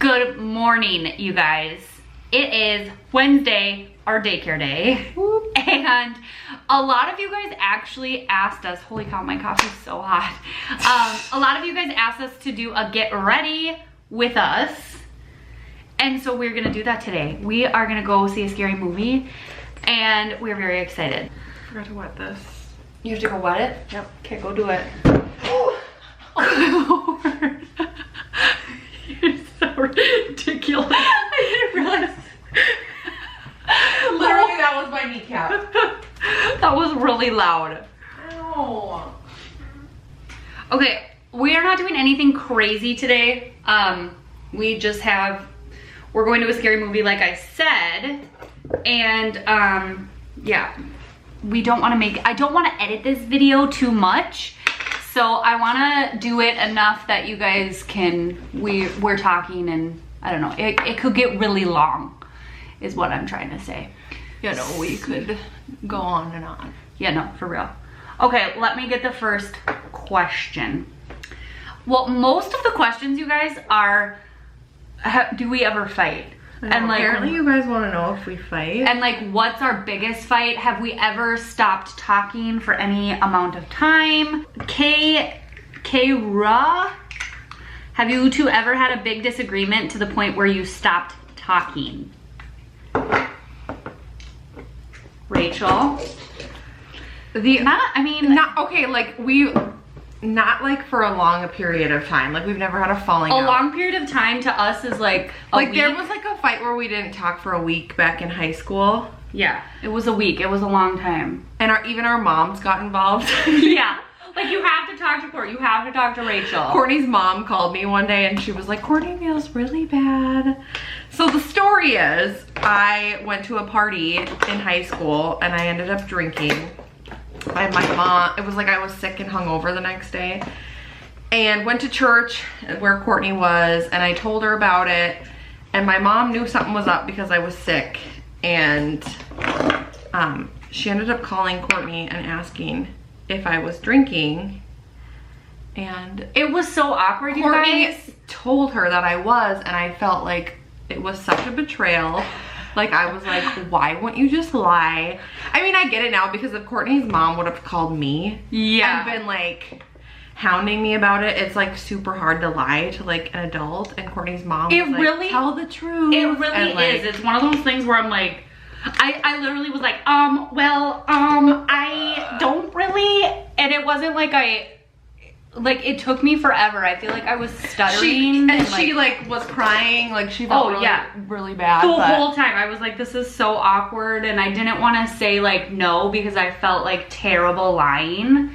Good morning, you guys. It is Wednesday, our daycare day. And a lot of you guys actually asked us, holy cow, my coffee's so hot. A lot of you guys asked us to do a get ready with us. And so we're gonna do that today. We are gonna go see a scary movie and we're very excited. I forgot to wet this. You have to go wet it? Yep. Okay, go do it. Oh my Lord. You're so ridiculous. I didn't realize. Literally, that was my kneecap. That was really loud. Ow. Okay, we are not doing anything crazy today. We just we're going to a scary movie like I said. And yeah, I don't want to edit this video too much. So I want to do it enough that you guys can, we're talking and I don't know, it could get really long is what I'm trying to say. You know, we could go on and on. Yeah, no, for real. Okay, let me get the first question. Well, most of the questions, you guys, are, do we ever fight? And like, apparently you guys want to know if we fight. And like, what's our biggest fight? Have we ever stopped talking for any amount of time? Ra, have you two ever had a big disagreement to the point where you stopped talking? Rachel? Not like for a long period of time. Like we've never had a falling out. A long period of time to us is like a week. There was like a fight where we didn't talk for a week back in high school. Yeah, it was a week. It was a long time. And even our moms got involved. Yeah. Like you have to talk to Courtney. You have to talk to Rachel. Courtney's mom called me one day and she was like, Courtney feels really bad. So the story is, I went to a party in high school and I ended up drinking. My mom, it was like I was sick and hungover the next day, and went to church where Courtney was, and I told her about it, and my mom knew something was up because I was sick, and she ended up calling Courtney and asking if I was drinking, and it was so awkward. Courtney you guys told her that I was, and I felt like it was such a betrayal. Like, I was like, why wouldn't you just lie? I mean, I get it now because if Courtney's mom would have called me and been like hounding me about it, it's like super hard to lie to like an adult, and Courtney's mom was like, tell the truth. It really is. It's one of those things where I'm like, I literally was like, I don't really, and it wasn't like it took me forever. I feel like I was stuttering. She was crying. Like she felt really bad. The whole time I was like, this is so awkward. And I didn't want to say like no because I felt like terrible lying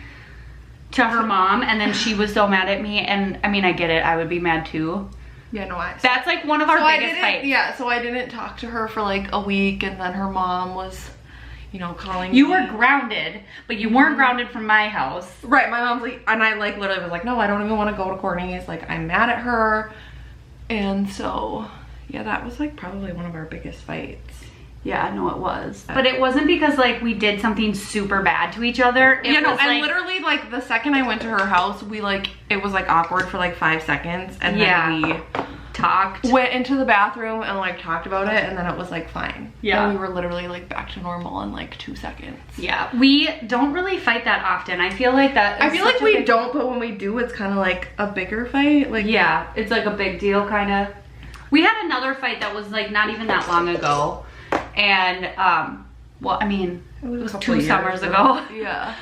to her mom. And then she was so mad at me. And I mean, I get it. I would be mad too. Yeah, no, that's like one of our biggest fights. Yeah, so I didn't talk to her for like a week. And then her mom was, you know, calling you me. were grounded, but you weren't grounded from my house. Right, my mom's like, and I like literally was like, no, I don't even want to go to Courtney's. Like, I'm mad at her. And so, yeah, that was like probably one of our biggest fights. Yeah, no, it was. But it wasn't because like we did something super bad to each other. And literally like the second I went to her house, it was like awkward for like 5 seconds. And then we went into the bathroom and like talked about it, and then it was like fine. Yeah, and we were literally like back to normal in like 2 seconds. Yeah, we don't really fight that often. I feel like we don't, but when we do, it's kind of like a bigger fight. Like, yeah, it's like a big deal kind of. We had another fight that was like not even that long ago, and well, I mean, it was 2 summers ago. Yeah.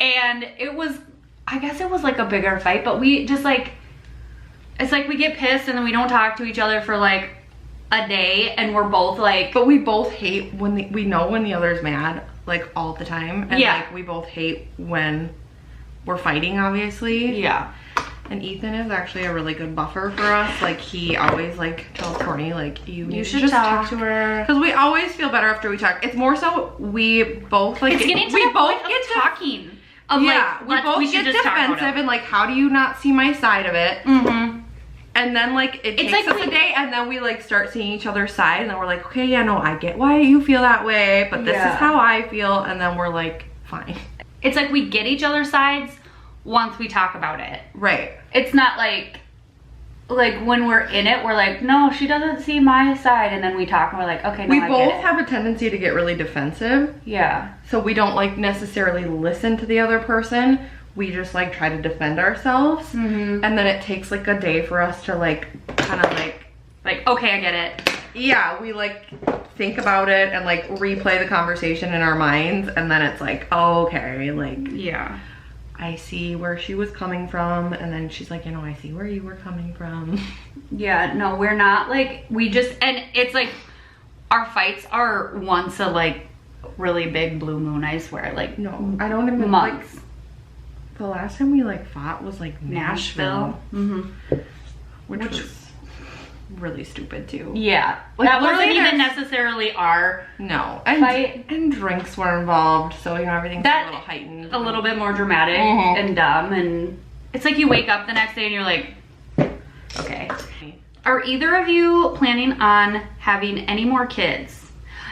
And it was, I guess it was like a bigger fight, but we just like, it's like we get pissed and then we don't talk to each other for like a day, and we're both like, but we both hate when we know when the other's mad like all the time, and like we both hate when we're fighting, obviously. Yeah. And Ethan is actually a really good buffer for us. Like he always like tells Courtney like you should just talk to her, because we always feel better after we talk. It's more so we both like we both get talking. We both get defensive and like, how do you not see my side of it? Mm-hmm. And then like it takes us a day, and then we like start seeing each other's side, and then we're like, okay, yeah, no, I get why you feel that way, but this is how I feel, and then we're like, fine. It's like we get each other's sides once we talk about it. Right. It's not like when we're in it, we're like, no, she doesn't see my side, and then we talk and we're like, okay, no, we I both get it. have a tendency to get really defensive. Yeah. So we don't like necessarily listen to the other person. We just like try to defend ourselves. And then it takes like a day for us to like kind of like, okay, I get it. yeah, we like think about it and like replay the conversation in our minds, and then it's like, oh, okay, like, Yeah. I see where she was coming from, and then she's like, you know, I see where you were coming from. Yeah, no, we're not like, we just, and it's like, our fights are once a like really big blue moon, I swear, like No, I don't even months. like, the last time we like fought was like Nashville. which was really stupid too. Yeah, Like, that wasn't literally even necessarily our No, fight. and drinks were involved, so you know everything's That- a little heightened. A little bit more dramatic and dumb, and it's like you wake up the next day and you're like, okay. Are either of you planning on having any more kids?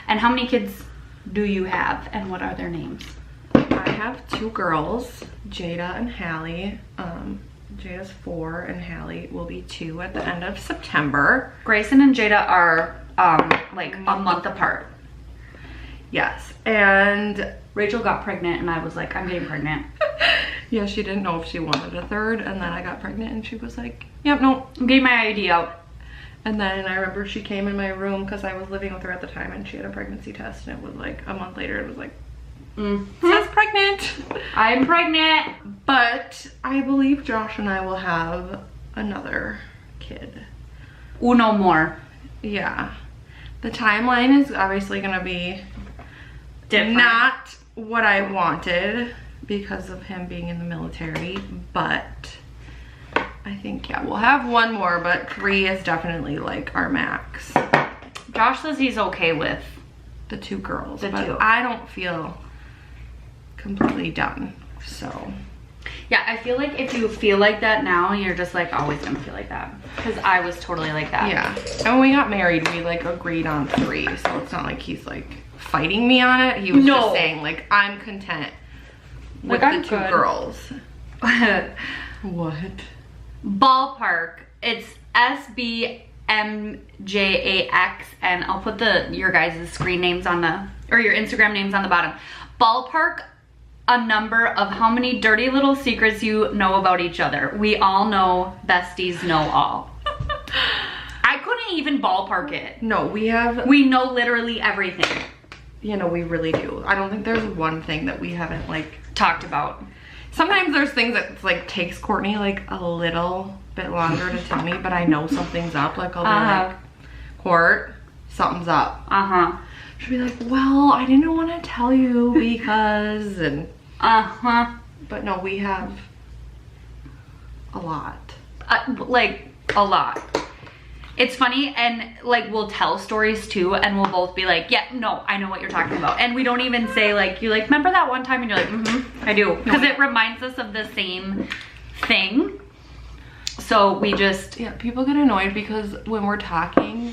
And how many kids do you have, and what are their names? I have 2 girls, Jada and Hallie. Jada's 4 and Hallie will be 2 at the end of September. Grayson and Jada are like a month apart. Yes, and Rachel got pregnant and I was like, I'm getting pregnant. yeah, she didn't know if she wanted a third, and then I got pregnant and she was like, yep, no. I'm getting my ID out. And then I remember she came in my room because I was living with her at the time, and she had a pregnancy test, and it was like a month later, it was like, says pregnant. I'm pregnant. But I believe Josh and I will have another kid. Uno more. Yeah. The timeline is obviously gonna be Different. not what I wanted because of him being in the military, but I think, yeah, we'll have one more, but 3 is definitely like our max. Josh says he's okay with The 2 girls, The but 2. I don't feel completely done, so. Yeah, I feel like if you feel like that now, you're just like always gonna feel like that. Because I was totally like that. Yeah, and when we got married, we like agreed on 3, so it's not like he's like fighting me on it. He was just saying like, I'm content with Like, I'm the 2 good. girls. What? Ballpark. It's SBMJAX, and I'll put your guys' screen names on the, or your Instagram names on the bottom. Ballpark a number of how many dirty little secrets you know about each other. We all know, besties know all. I couldn't even ballpark it. No, we have, We know literally everything. you know, we really do. I don't think there's one thing that we haven't like Talked about. Sometimes there's things that like takes Courtney like a little bit longer to tell me, but I know something's up. Like I'll be like, Court, something's up. She'll be like, well, I didn't want to tell you because, and but no, we have a lot. Like a lot. It's funny, and like we'll tell stories too, and we'll both be like, yeah, no, I know what you're talking about. And we don't even say like, you're like, remember that one time? And you're like, I do. Because it reminds us of the same thing. So we just, Yeah, people get annoyed because when we're talking,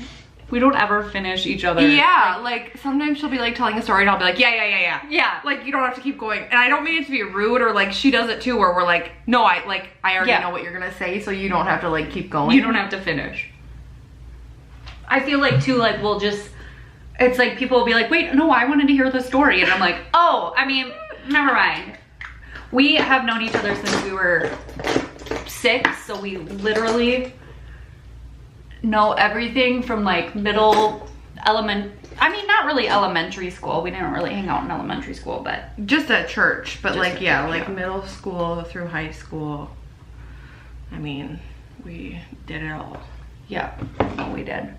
we don't ever finish each other. yeah, like sometimes she'll be like telling a story and I'll be like, yeah. Yeah. Like you don't have to keep going. And I don't mean it to be rude, or like she does it too, where we're like, no, I already know what you're gonna say, so you don't have to like keep going. You don't have to finish. I feel like too, like we'll just, it's like people will be like, wait, no, I wanted to hear the story. And I'm like, oh, I mean, never mind. We have known each other since we were 6, so we literally know everything from like I mean, not really elementary school. We didn't really hang out in elementary school, but. Just at church, but Just like, at yeah, church, like yeah. middle school through high school. I mean, we did it all. Yeah, no, we did.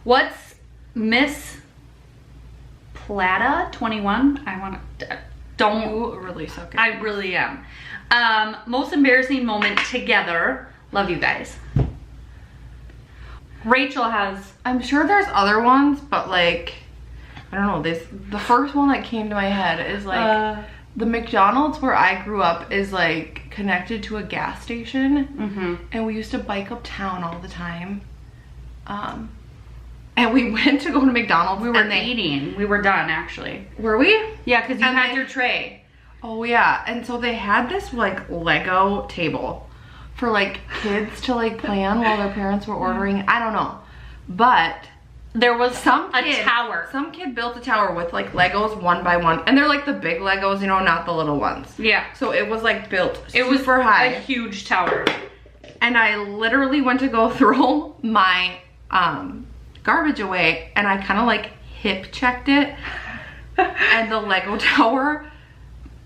What's Miss Plata 21? I want to, don't. You really suck at I really am. Most embarrassing moment together. Love you guys. Rachel has. I'm sure there's other ones, but like, I don't know, the first one that came to my head is like, the McDonald's where I grew up is like connected to a gas station, and we used to bike uptown all the time. And we went to go to McDonald's. We were eating. We were done actually. Were we? Yeah, because you And had your tray. Oh yeah, and so they had this like Lego table for like kids to like play on while their parents were ordering. I don't know. But there was some kid built a tower with like Legos one by one. And they're like the big Legos, you know, not the little ones. Yeah. So it was like built super super high. A huge tower. And I literally went to go throw my garbage away, and I kind of like hip checked it, and the Lego tower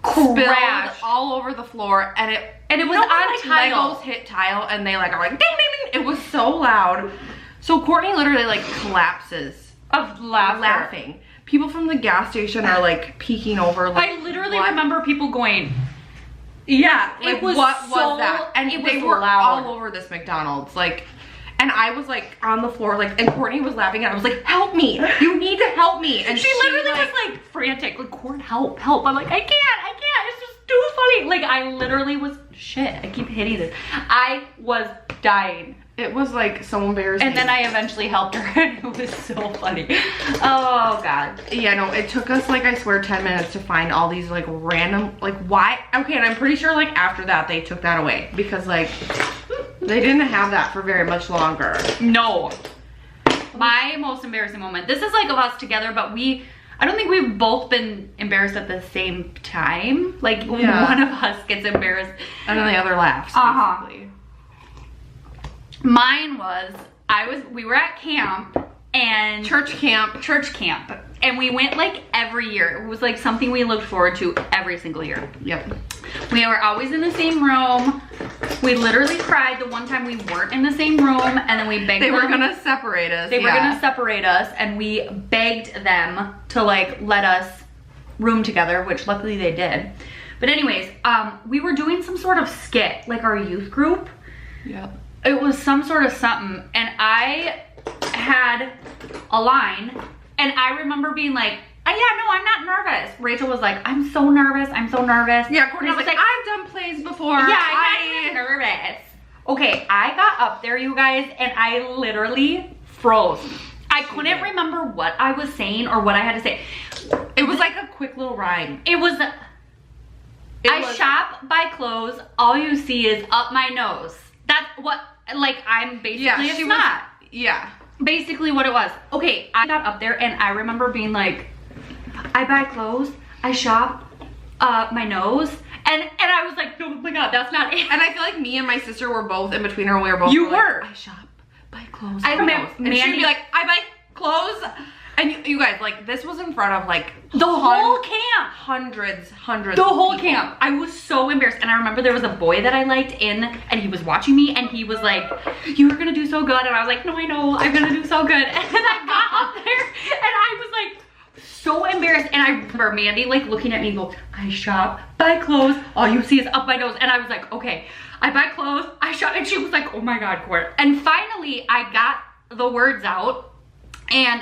spilled all over the floor, and it was on tile. Legos hit tile, and they like are like ding ding ding. It was so loud. So Courtney literally like collapses of laughing. People from the gas station are like peeking over. Like, I literally remember people going. Yeah, like, it was what was that? And they were loud. all over this McDonald's, like, and I was like on the floor, like, and Courtney was laughing, and I was like, "Help me! You need to help me!" And she literally was like frantic, like, "Court, help! I'm like, I can't! It's just too funny!" Like, I literally was shit. I keep hitting this. I was dying. It was like so embarrassing. And then I eventually helped her, and it was so funny. Oh god. Yeah, no, it took us like I swear 10 minutes to find all these like random, like why? Okay, and I'm pretty sure like after that they took that away because like they didn't have that for very much longer. No. My most embarrassing moment. This is like of us together, but I don't think we've both been embarrassed at the same time. Like one of us gets embarrassed and then the other laughs. Basically. Mine was, we were at camp and church camp, and we went like every year. It was like something we looked forward to every single year. Yep. We were always in the same room. We literally cried the one time we weren't in the same room, and then we begged them. They were gonna separate us. They were gonna separate us, and we begged them to like let us room together, which luckily they did. But anyways, we were doing some sort of skit, like our youth group. Yep. It was some sort of something, and I had a line, and I remember being like, "Oh, yeah, no, I'm not nervous." Rachel was like, I'm so nervous. Yeah, Courtney was like, I've done plays before. Yeah, I'm not nervous. Okay, I got up there, you guys, and I literally froze. I couldn't remember what I was saying or what I had to say. It was like a quick little rhyme. I shop, buy clothes, all you see is up my nose. That's what, like, I'm basically a snot. Yeah. Basically what it was. Okay, I got up there and I remember being like, I buy clothes, I shop, my nose, and I was like, oh my god, that's not it. And I feel like me and my sister were both in between her, and we were both like, I shop, buy clothes, I remember and she'd be like, I buy clothes. And you guys, like, this was in front of like the whole camp. Hundreds the whole camp. I was so embarrassed. And I remember there was a boy that I liked in, and he was watching me, and he was like, "You were gonna do so good." And I was like, "No, I know, I'm gonna do so good." And then I got up there and I was like so embarrassed. And I remember Mandy like looking at me and go, I shop, buy clothes, all you see is up my nose. And I was like, okay, I buy clothes, I shop. And she was like, oh my god, Court. And finally I got the words out. And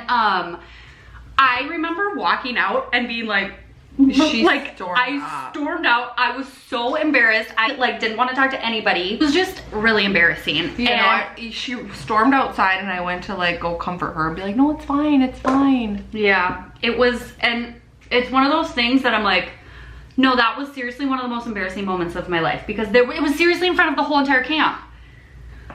I remember walking out and being like, I stormed out. I was so embarrassed. I like didn't want to talk to anybody. It was just really embarrassing. You know, she stormed outside, and I went to like go comfort her and be like, no, it's fine, it's fine. Yeah, it was, and it's one of those things that I'm like, no, that was seriously one of the most embarrassing moments of my life, because it was seriously in front of the whole entire camp.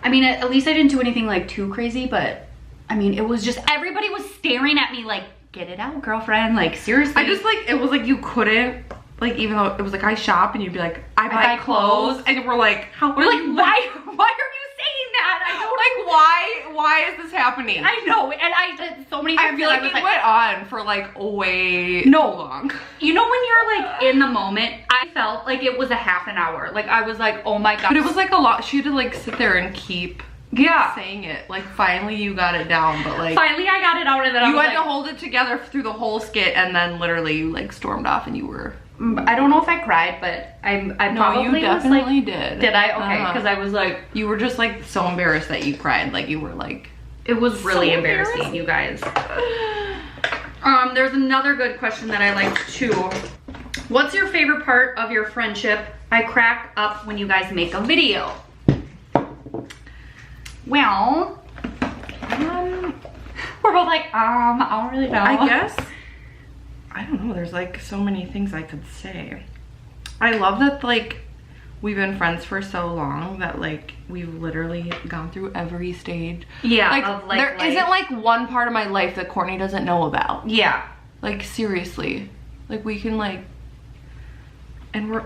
I mean, at least I didn't do anything like too crazy, but I mean, it was just, everybody was staring at me like, get it out, girlfriend, like seriously. I just like, it was like you couldn't, like, even though it was like I shop, and you'd be like, I buy clothes, and we're like, why are you saying that? I don't like, why is this happening? I know, and I did so many times. I feel like it went on for like way too long. You know when you're like in the moment, I felt like it was a half an hour. Like I was like, oh my god. But it was like a lot. She had to like sit there and keep saying it. Like finally you got it down, but like finally I got it out, and then you had to hold it together through the whole skit, and then literally you like stormed off, and you were, I don't know if I cried, but I probably you definitely was, like, did. Did I? Okay, because I was like, you were just like so embarrassed that you cried. Like you were like, it was really so embarrassing, you guys. There's another good question that I liked too. What's your favorite part of your friendship? I crack up when you guys make a video. Well, we're both like, I don't really know. I guess, I don't know, there's like so many things I could say. I love that like we've been friends for so long that like we've literally gone through every stage. Yeah. Like, there isn't like one part of my life that Courtney doesn't know about. Yeah. Like seriously. Like we can like, and we're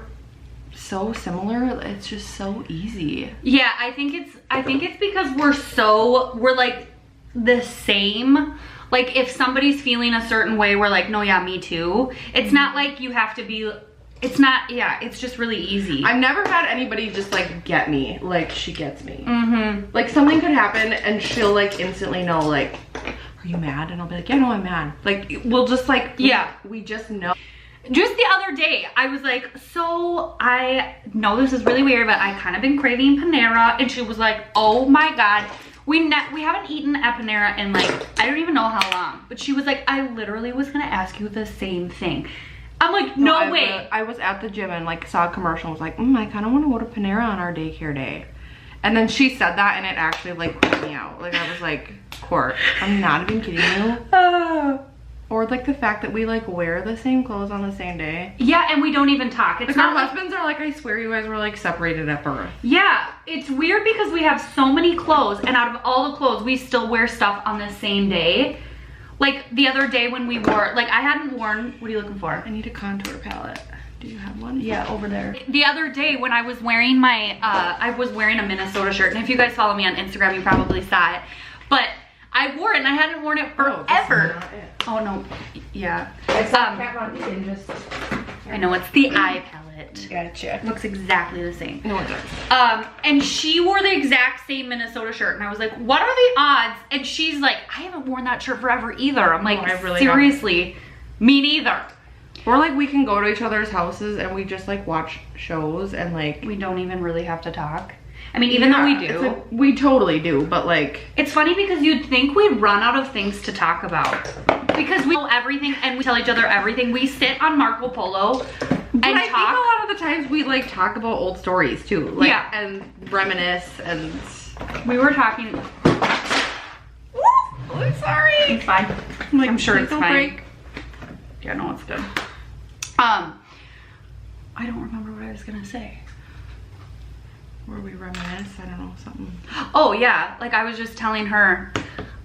so similar. It's just so easy. Yeah, I think it's because we're like the same. Like if somebody's feeling a certain way, we're like, no, yeah, me too. It's not like you have to be, it's not, yeah, it's just really easy. I've never had anybody just like get me like she gets me. Mm-hmm. Like something could happen and she'll like instantly know like, are you mad? And I'll be like, yeah, no, I'm mad. Like we'll just like, yeah, we just know. Just the other day, I was like, so I know this is really weird, but I kind of been craving Panera. And she was like, oh my God. We haven't eaten at Panera in like, I don't even know how long. But she was like, I literally was gonna ask you the same thing. I'm like, no way. I was at the gym and like saw a commercial and was like, I kind of want to go to Panera on our daycare day. And then she said that and it actually like creeped me out. Like I was like, Court, I'm not even kidding you. Or like the fact that we like wear the same clothes on the same day. Yeah, and we don't even talk. It's like not our husbands are like, I swear you guys were like separated at birth. Yeah, it's weird because we have so many clothes and out of all the clothes, we still wear stuff on the same day. Like the other day when we wore, like I hadn't worn, what are you looking for? I need a contour palette. Do you have one? Yeah, over there. The other day when I was wearing my, I was wearing a Minnesota shirt. And if you guys follow me on Instagram, you probably saw it. But I wore it and I hadn't worn it forever. Oh no, yeah. I know, it's the eye palette. Gotcha. Looks exactly the same. No, it doesn't. And she wore the exact same Minnesota shirt and I was like, what are the odds? And she's like, I haven't worn that shirt forever either. I'm like, really seriously, me neither. Or like we can go to each other's houses and we just like watch shows and like we don't even really have to talk. I mean, even though we do. Like, we totally do, but like. It's funny because you'd think we'd run out of things to talk about. Because we know everything and we tell each other everything. We sit on Marco Polo and but I talk. think a lot of the times we like talk about old stories too. Like, yeah. And reminisce and. We were talking. I'm sorry. It's fine. I'm sure it's fine. Break. Yeah, no, it's good. I don't remember what I was gonna say. Where we reminisce, I don't know, something. Oh yeah, like I was just telling her,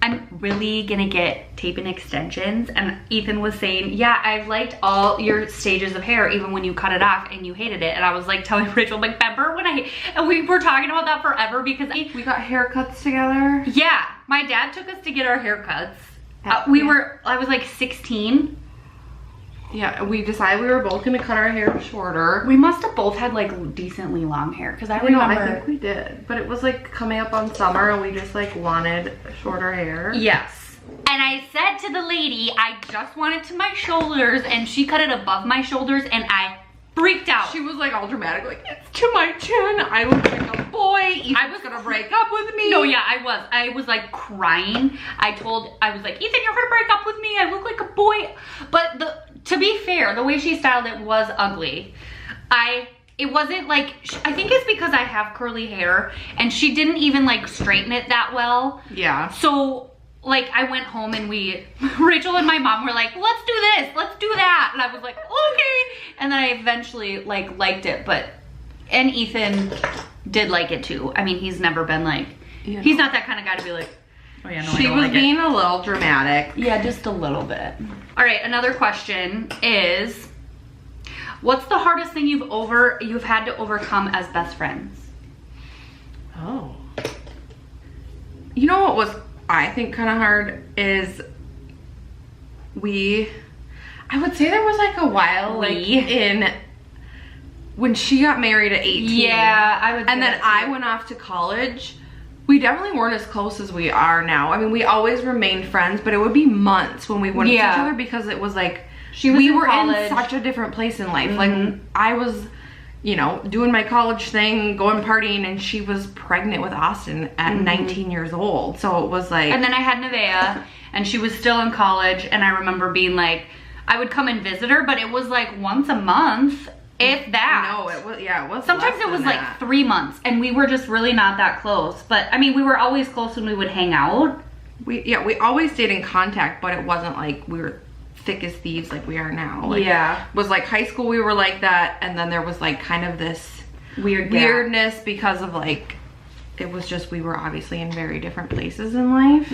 I'm really gonna get tape and extensions. And Ethan was saying, yeah, I've liked all your stages of hair, even when you cut it off and you hated it. And I was like telling Rachel, like, remember when and we were talking about that forever because we got haircuts together. Yeah, my dad took us to get our haircuts. I was like 16. Yeah, we decided we were both gonna cut our hair shorter. We must have both had like decently long hair because I remember. I think we did, but it was like coming up on summer and we just like wanted shorter hair. Yes. And I said to the lady, I just want it to my shoulders, and she cut it above my shoulders and I freaked out. She was like all dramatic, like, it's to my chin. I look like a boy. I was gonna break up with me. No, yeah, I was like crying. I was like, Ethan, you're gonna break up with me. I look like a boy. But to be fair, the way she styled it was ugly. It wasn't like, I think it's because I have curly hair and she didn't even like straighten it that well. Yeah. So like I went home and Rachel and my mom were like, let's do this, let's do that. And I was like, okay. And then I eventually like liked it, and Ethan did like it too. I mean, he's never been like, he's not that kind of guy to be like, oh yeah, no, she was being a little dramatic. Yeah, just a little bit. All right, another question is, what's the hardest thing you've had to overcome as best friends? Oh. You know what was, I think, kind of hard is I would say there was like a while when she got married at 18. Yeah, I would. And then I went off to college. We definitely weren't as close as we are now. I mean, we always remained friends, but it would be months when we wouldn't see each other because it was like, we were in such a different place in life. Mm-hmm. Like I was, you know, doing my college thing, going partying, and she was pregnant with Austin at 19 years old. So it was like. And then I had Nevaeh, and she was still in college, and I remember being like, I would come and visit her, but it was like once a month. If that. No, it was, yeah, it was. Sometimes it was like 3 months and we were just really not that close. But I mean, we were always close when we would hang out. We always stayed in contact, but it wasn't like we were thick as thieves like we are now. Like, yeah. It was like high school we were like that, and then there was like kind of this weirdness because of like, it was just, we were obviously in very different places in life.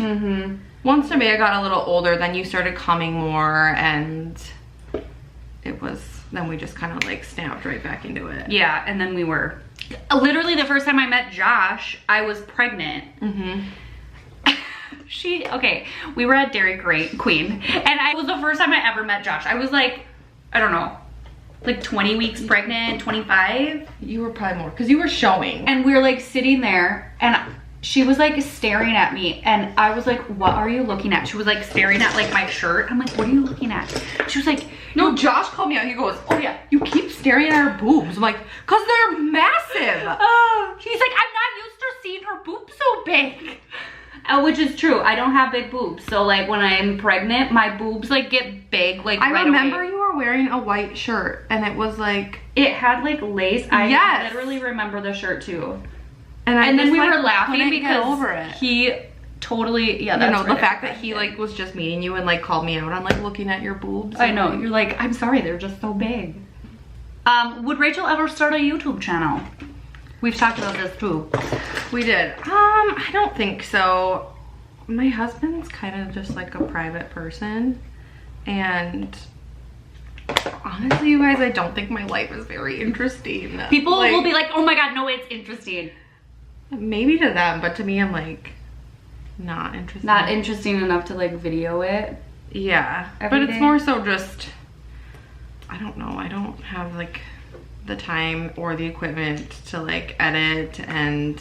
Once Nevaeh got a little older, then you started coming more, and then we just kind of like snapped right back into it. Yeah, and then we were, literally the first time I met Josh, I was pregnant. We were at Dairy Queen, and it was the first time I ever met Josh. I was like, I don't know, like 20 weeks pregnant, 25. You were probably more, because you were showing. And we were like sitting there, and she was like staring at me, and I was like, what are you looking at? She was like staring at like my shirt. I'm like, what are you looking at? She was like, no, Josh called me out. He goes, oh yeah, you keep staring at her boobs. I'm like, cause they're massive. She's like, I'm not used to seeing her boobs so big. Which is true. I don't have big boobs. So like when I'm pregnant, my boobs like get big like right away. I remember you were wearing a white shirt, and it was like, it had like lace. I literally remember the shirt too. And then we were laughing because over it. He totally, the fact that he like was just meeting you and like called me out on like looking at your boobs. I know, you're like, I'm sorry, they're just so big. Would Rachel ever start a YouTube channel? We've talked about this too. We did. I don't think so. My husband's kind of just like a private person, and honestly, you guys, I don't think my life is very interesting. People will be like, oh my god, no, it's interesting. Maybe to them, but to me, I'm like, not interesting. Not interesting enough to like video it. Yeah, but it's more so just, I don't know, I don't have like the time or the equipment to like edit, and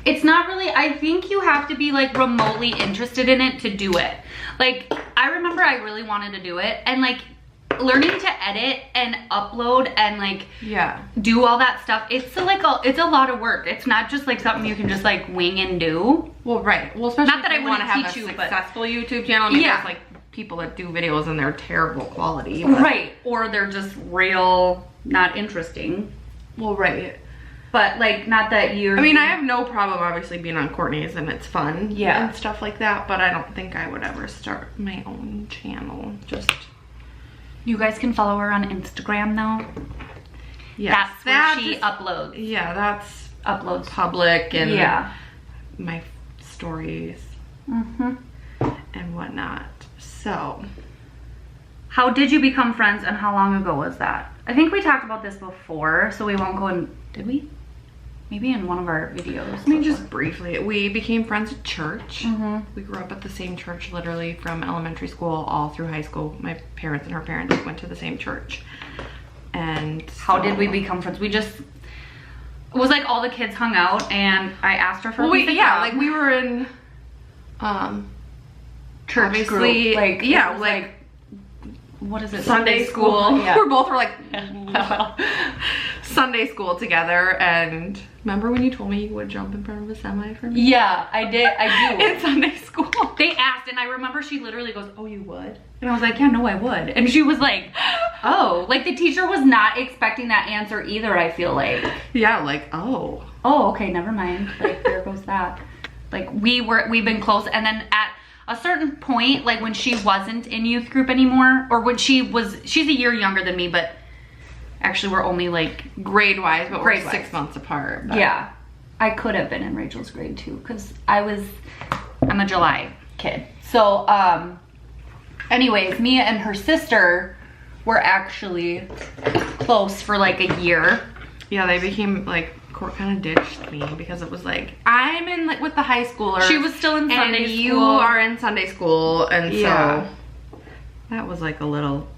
it's not really, I think you have to be like remotely interested in it to do it. Like, I remember I really wanted to do it, and like learning to edit and upload and like do all that stuff, it's a lot of work. It's not just like something you can just like wing and do. Well, right. Well, especially not that I want to have a successful YouTube channel. I mean, there's like people that do videos and they're terrible quality. But... right. Or they're just real not interesting. Well, right. But like, not that you're... I mean, I have no problem obviously being on Courtney's, and it's fun and stuff like that, but I don't think I would ever start my own channel. Just... You guys can follow her on Instagram though. Yes. That's where she uploads. Yeah, that's uploads public, and my stories and whatnot. So, how did you become friends, and how long ago was that? I think we talked about this before, so we won't go in. Did we? Maybe in one of our videos. I mean, just briefly. We became friends at church. We grew up at the same church, literally from elementary school all through high school. My parents and her parents went to the same church. And how did we become friends? We just, it was like all the kids hung out, and I asked her for like we were in church group. Like, like what is it? Sunday school. Yeah. We're both like Sunday school together. And remember when you told me you would jump in front of a semi for me? Yeah, I did. I do. In Sunday school. They asked, and I remember she literally goes, oh, you would? And I was like, yeah, no, I would. And she was like, oh. Like, the teacher was not expecting that answer either, I feel like. Yeah, like, oh. Oh, okay, never mind. Like, there goes that. Like, we've been close, and then at a certain point, like when she wasn't in youth group anymore, or when she's a year younger than me, but actually we're only like grade-wise, but we're 6 months apart. But. Yeah, I could have been in Rachel's grade too, because I'm a July kid. So anyways, Mia and her sister were actually close for like a year. Yeah, they became like, Court kind of ditched me because it was like, I'm in like with the high schoolers. She was still in Sunday school. You are in Sunday school, and so that was like a little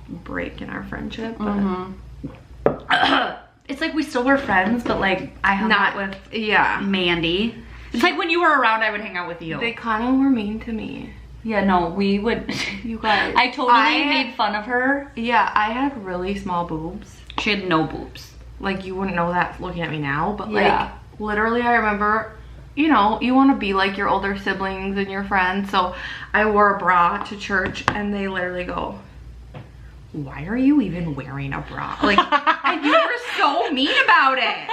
break in our friendship. But it's like we still were friends, but like I hung out with Mandy. It's like when you were around, I would hang out with you. They kind of were mean to me. Yeah, no, we would. You guys. I totally made fun of her. Yeah, I had really small boobs. She had no boobs. Like, you wouldn't know that looking at me now, but like, literally I remember, you know, you want to be like your older siblings and your friends. So I wore a bra to church, and they literally go, why are you even wearing a bra? Like, and you were so mean about it.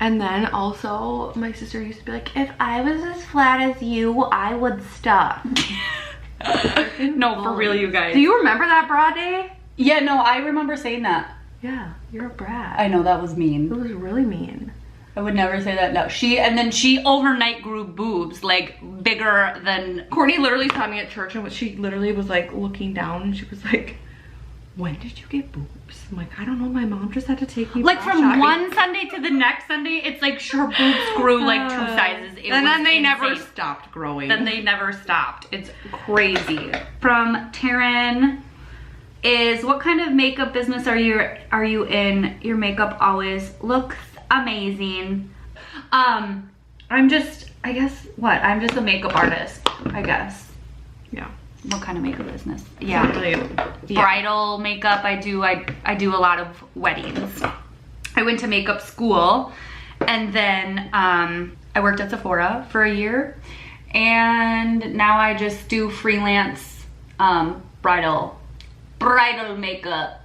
And then also my sister used to be like, if I was as flat as you, I would stop. No, for real, you guys. Do you remember that bra day? Yeah, no, I remember saying that. Yeah, you're a brat. I know, that was It mean. was really mean. I would never say that. No, and then she overnight grew boobs, like bigger than. Courtney literally saw me at church and she literally was like looking down and she was like, when did you get boobs? I'm like, I don't know, my mom just had to take me Like bra from shopping. one Sunday to the next Sunday, it's like her boobs grew like 2 sizes. And then they insane. never stopped growing. Then they never stopped. It's crazy. From Taryn is, what kind of makeup business are you in? Your makeup always looks amazing. I'm just, I guess, what? I'm just a makeup artist, I guess. Yeah. What kind of makeup business? Yeah. Really, Bridal makeup. I do a lot of weddings. I went to makeup school, and then I worked at Sephora for a year, and now I just do freelance bridal makeup.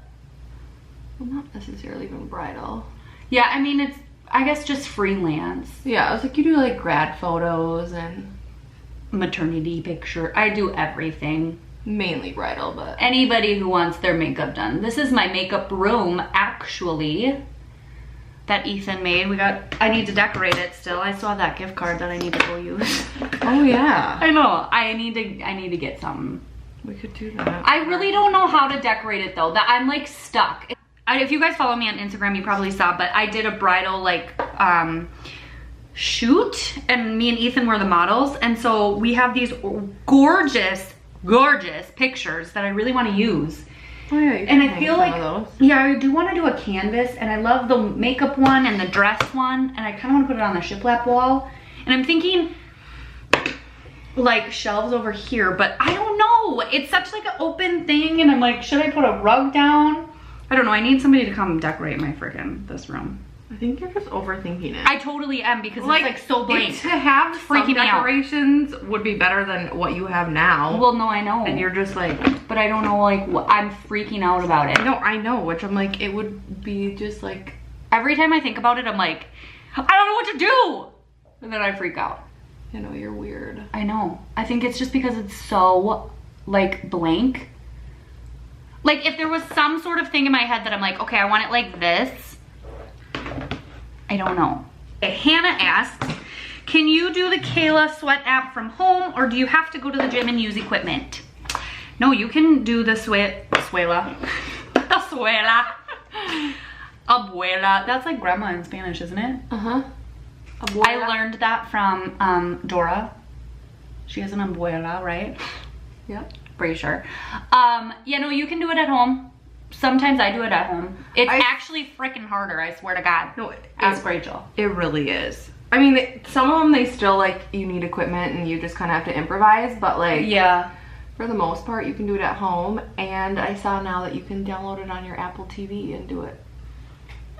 Well, not necessarily even bridal. Yeah, I mean, it's, I guess, just freelance. Yeah, I was like, you do like grad photos and Maternity picture. I do everything. mainly bridal, but Anybody who wants their makeup done. This is my makeup room, actually, that Ethan made. I need to decorate it still. I still have that gift card that I need to go use. oh yeah, I know. I need to get something. we could do that. I really don't know how to decorate it though. That I'm like stuck. If you guys follow me on Instagram, you probably saw, but I did a bridal like shoot, and me and Ethan were the models, and so we have these gorgeous pictures that I really want to use. Oh yeah, you And can I hang feel some like, of those. yeah, I do want to do a canvas, and I love the makeup one and the dress one, and I kind of want to put it on the shiplap wall. And I'm thinking like shelves over here, but I don't know. It's such like an open thing, and I'm like, should I put a rug down? I don't know. I need somebody to come decorate my this room. I think you're just overthinking it. I totally am, because it's like so blank. To have some Freaking me out. decorations would be better than what you have now. Well, no, I know. And you're just like, but I don't know, like, I'm freaking out about it. no, I know, which I'm like, it would be just like, Every time I think about it, I'm like, I don't know what to do. And then I freak out. you know, you're weird. I know. I think it's just because it's so, like, blank. Like, if there was some sort of thing in my head that I'm like, okay, I want it like this. I don't know. Okay, Hannah asks, can you do the Kayla Sweat app from home, or do you have to go to the gym and use equipment? No, you can do the Suela. Abuela. That's like grandma in Spanish, isn't it? Uh-huh. I learned that from Dora. She has an abuela, right? Yep. Pretty sure. Yeah, no, you can do it at home. Sometimes I do it at home. It's actually freaking harder, I swear to God. No, Ask Rachel. It really is. I mean, some of them, they still, like, you need equipment and you just kind of have to improvise, but, like, Yeah. for the most part, you can do it at home. And I saw now that you can download it on your Apple TV and do it.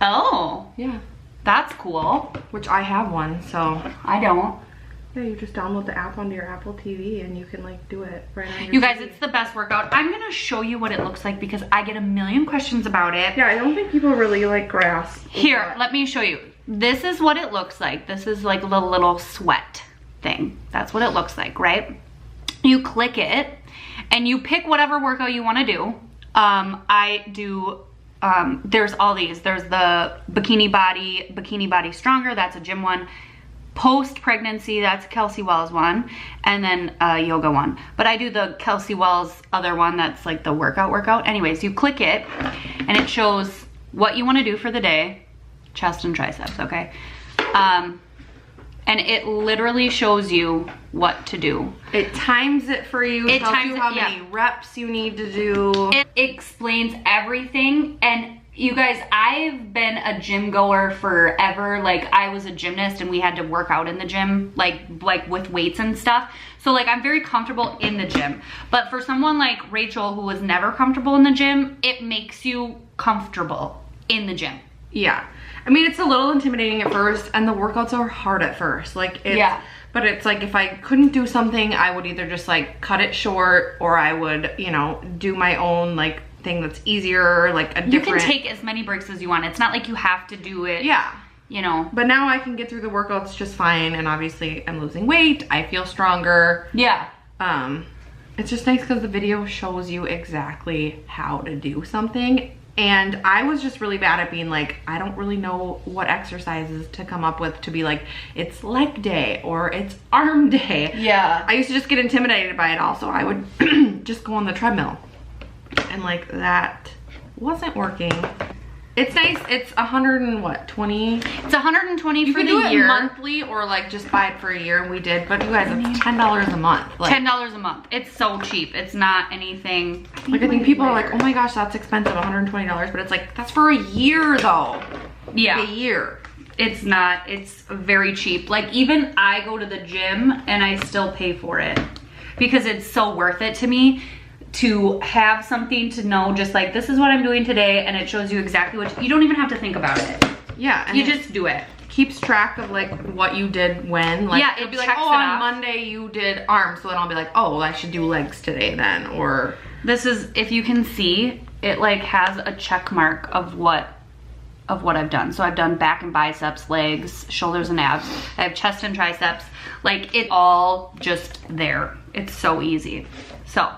Oh, Yeah. that's cool. Which I have one, so. I don't. Yeah, you just download the app onto your Apple TV and you can, like, do it right on your You guys, TV. it's the best workout. I'm gonna show you what it looks like because I get a million questions about it. Yeah, I don't think people really, like, grasp. Here, let me show you. This is what it looks like. This is like the little sweat thing. That's what it looks like, right? You click it and you pick whatever workout you want to do. I do, there's all these. There's the Bikini Body Stronger. That's a gym one. Post-pregnancy, that's Kelsey Wells one. And then a yoga one. But I do the Kelsey Wells other one. That's like the workout. Anyways, you click it and it shows what you want to do for the day. Chest and triceps, okay? And it literally shows you what to do. It times it for you. It tells you how yeah. many reps you need to do. It explains everything. And you guys, I've been a gym goer forever. Like, I was a gymnast and we had to work out in the gym, like with weights and stuff. So like, I'm very comfortable in the gym. But for someone like Rachel, who was never comfortable in the gym, it makes you comfortable in the gym. Yeah. I mean, it's a little intimidating at first, and the workouts are hard at first. Like, it's, Yeah. But it's like, if I couldn't do something, I would either just like cut it short, or I would, you know, do my own like thing that's easier, like a different. You can take as many breaks as you want. It's not like you have to do it. Yeah. You know. But now I can get through the workouts just fine, and obviously I'm losing weight. I feel stronger. Yeah. it's just nice because the video shows you exactly how to do something. And I was just really bad at being like, I don't really know what exercises to come up with to be like, it's leg day or it's arm day. Yeah. I used to just get intimidated by it all. So I would just go on the treadmill. And like that wasn't working. It's nice. It's 120. It's 120 You for can the do it year. monthly or like just buy it for a year, and we did. But you guys, it's $10 a month. Like, $10 a month. It's so cheap. It's not anything. I think people are like, oh my gosh, that's expensive, $120. But it's like, that's for a year though. Yeah. A year. It's not. It's very cheap. Like even I go to the gym and I still pay for it because it's so worth it to me to have something to know, just like, this is what I'm doing today, and it shows you exactly what you don't even have to think about it. Yeah. And you just do it. Keeps track of like what you did when. Like, yeah, it'll it be like, checks oh, it on off. Monday you did arms, so then I'll be like, oh, well, I should do legs today then. Or This is, if you can see, it like has a check mark of what I've done. So I've done back and biceps, legs, shoulders and abs. I have chest and triceps. Like, it all just there. It's so easy. So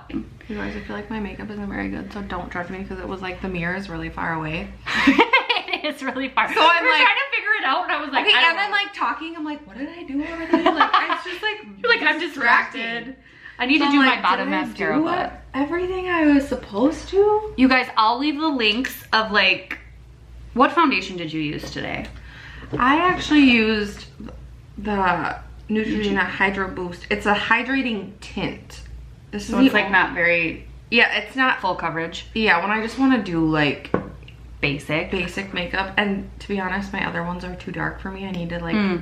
you guys, I feel like my makeup isn't very good, so don't judge me because it was like the mirror is really far away. it is really far. So I'm We're like trying to figure it out, and I was like, okay, I don't and then know. like talking, I'm like, what did I do already? Like, it's just like, You're like, I'm distracted. I need to do my bottom mascara, but everything I was supposed to. you guys, I'll leave the links of like, what foundation did you use today? I actually used the Neutrogena Hydro Boost. It's a hydrating tint. This So is it's like not very yeah, it's not full coverage. Yeah, when I just want to do like Basic makeup, and to be honest, my other ones are too dark for me. I need to like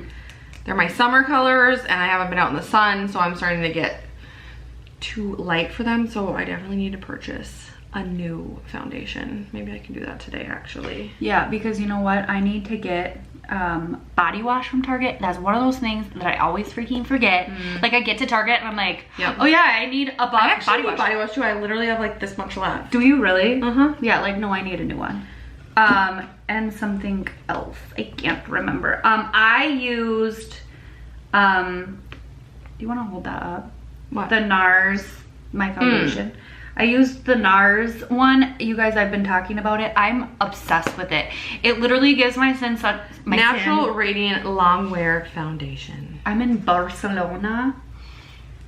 they're my summer colors, and I haven't been out in the sun, so I'm starting to get too light for them. So I definitely need to purchase a new foundation. Maybe I can do that today actually. Yeah, because you know what? I need to get body wash from Target. That's one of those things that I always freaking forget. Like, I get to Target and I'm like, Yep. oh yeah, I need a body wash. Body wash too. I literally have like this much left. Do you really? Uh-huh. Yeah, like, no, I need a new one. And something else. I can't remember. I used, do you want to hold that up? What? The NARS, my foundation. I used the NARS one. You guys, I've been talking about it. I'm obsessed with it. It literally gives my Natural Radiant Long Wear Foundation. I'm in Barcelona.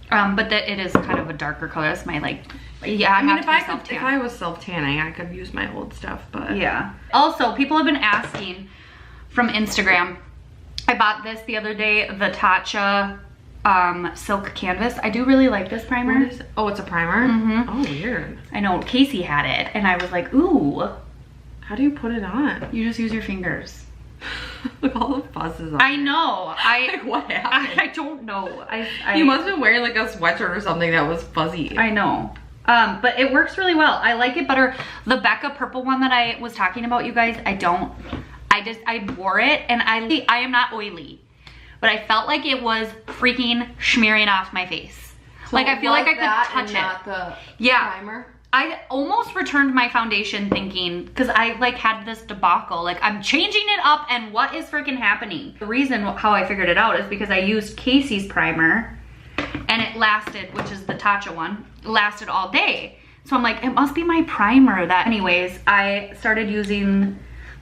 But it is kind of a darker color. That's my like, yeah, I mean, if I was self-tanning, I could use my old stuff, but yeah. Also, people have been asking from Instagram. I bought this the other day, the Tatcha Silk Canvas. I do really like this primer. Oh, it's a primer? Oh, weird. I know, Casey had it, and I was like, ooh. How do you put it on? You just use your fingers. Look, all the fuzzes on. I know. Like, what happened? I don't know. You must have been wearing like a sweatshirt or something that was fuzzy. I know. But it works really well. I like it better. The Becca purple one that I was talking about, you guys, I wore it, and I am not oily, but I felt like it was freaking smearing off my face. So like, I feel like I could touch it. Not the primer? I almost returned my foundation thinking, because I like had this debacle, like I'm changing it up and what is freaking happening? The reason how I figured it out is because I used Casey's primer and it lasted, which is the Tatcha one, lasted all day. So I'm like, it must be my primer that, anyways, I started using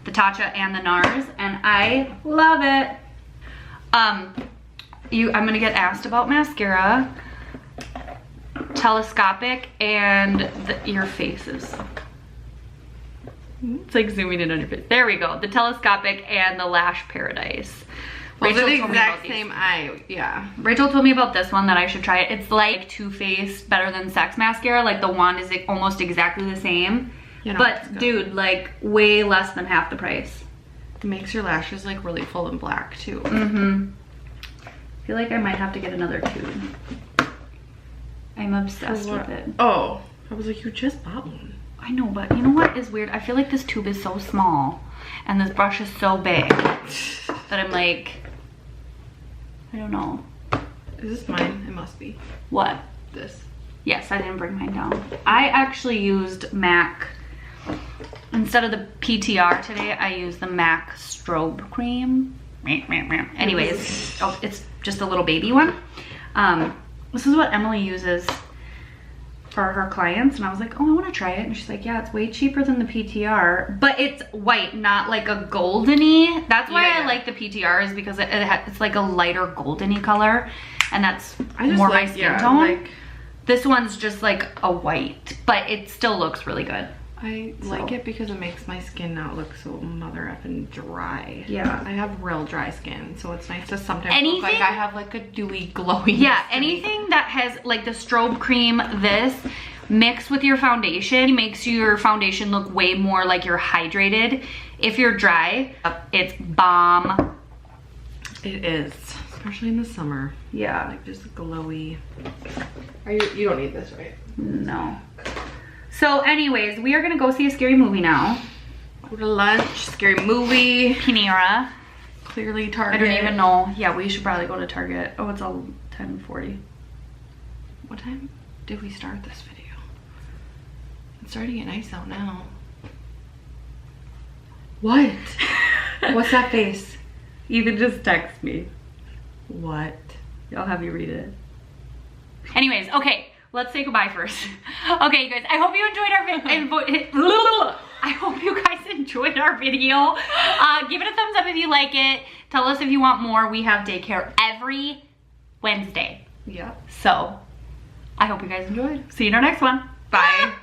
the Tatcha and the NARS and I love it. I'm gonna get asked about mascara. Telescopic and your faces. It's like zooming in on your face. There we go. The Telescopic and the Lash Paradise. Rachel the exact same eye. Yeah. Rachel told me about this one that I should try it. It's like Too Faced Better Than Sex mascara. Like the wand is almost exactly the same. You know, but dude, like way less than half the price. It makes your lashes like really full and black too. I feel like I might have to get another tube. I'm obsessed with it. Oh, I was like, you just bought one. I know, but you know what is weird? I feel like this tube is so small and this brush is so big that I'm like, I don't know. Is this mine? It must be. What? This. Yes, I didn't bring mine down. I actually used MAC. Instead of the PTR today, I used the MAC Strobe Cream. Anyways, it's just a little baby one. This is what Emily uses for her clients, and I was like, oh, I want to try it. And she's like, yeah, it's way cheaper than the PTR, but it's white, not like a goldeny. That's why I like the PTR, is because it's like a lighter goldeny color, and that's more my skin tone. This one's just like a white, but it still looks really good. I like it because it makes my skin not look so mother effing dry. Yeah. I have real dry skin, so it's nice to sometimes look like I have like a dewy, glowing Yeah, skin. anything that has like the strobe cream, this, mixed with your foundation makes your foundation look way more like you're hydrated. If you're dry, it's bomb. It is, especially in the summer. Yeah. Like just glowy. You don't need this, right? No. So anyways, we are gonna go see a scary movie now. Go to lunch, scary movie. Panera. Clearly Target. I don't even know. Yeah, we should probably go to Target. Oh, it's all 10:40. What time did we start this video? It's starting to get nice out now. What? What's that face? Even just text me. What? I'll have you read it. Anyways, okay. Let's say goodbye first. Okay, you guys, I hope you enjoyed our video. I hope you guys enjoyed our video. Give it a thumbs up if you like it. Tell us if you want more. We have daycare every Wednesday. Yeah. So, I hope you guys enjoyed. See you in our next one. Bye.